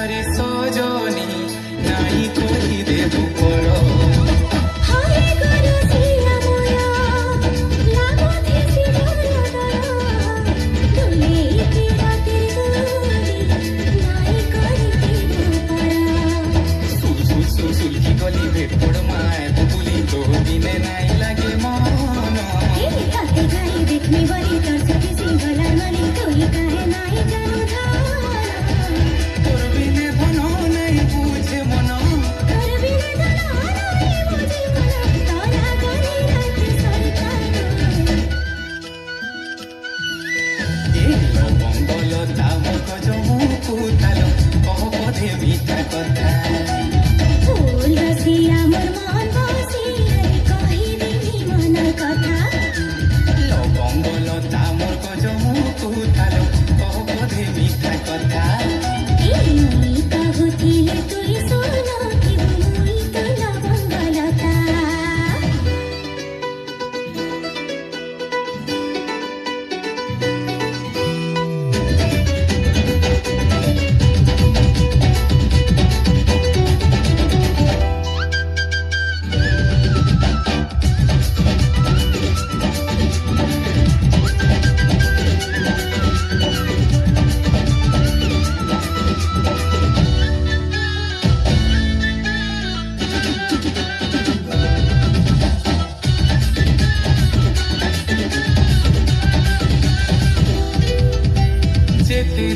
घरे सजनी नाई कही देबु पर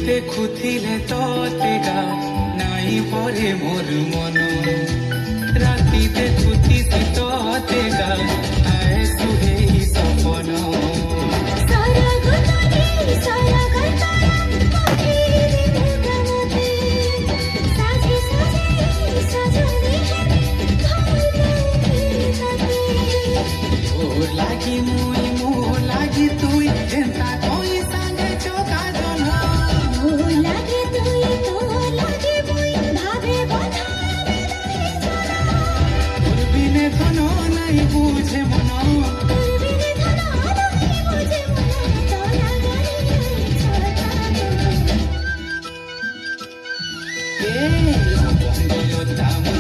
देखुथिले तोतेगा नाई परे मोर मन राति देखुथि तोतेगा आए सुहे सपन मोर लागी मुई मोर लागी तुई जेंता कोई संगे चोका बुझे मन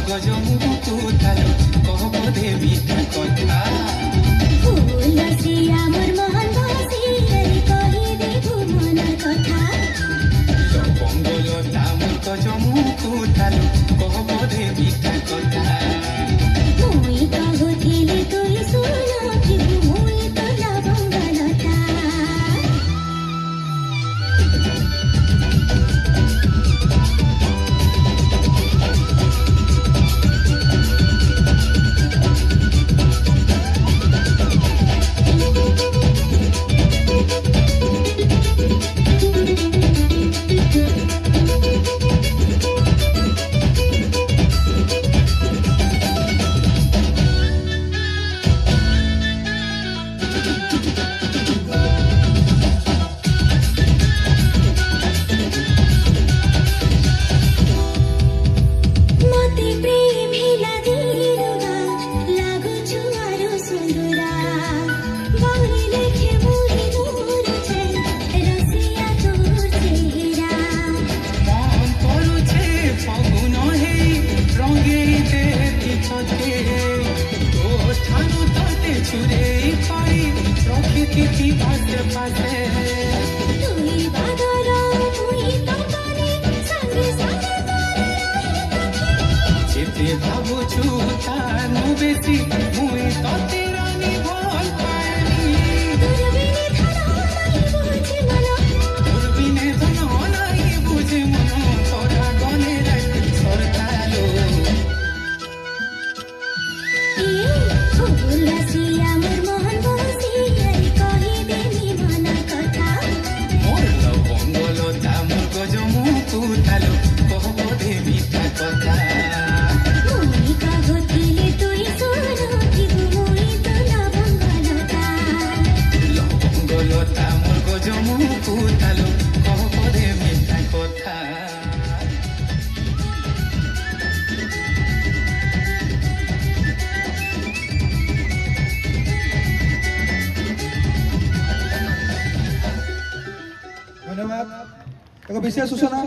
गजमु कुतालो कह देवी कथा बंगल दाम गजमु कुतालो कह देवी कथा भावुछु तानु बेसी मुई तते रानी भल पाएनी दुर्बिने धन नाई बुझे मन तोरा गने रात सरकालो मोर लवंगल दाम गजमु कुतालो कह देवी कथा धन्यवाद। विशेष सूचना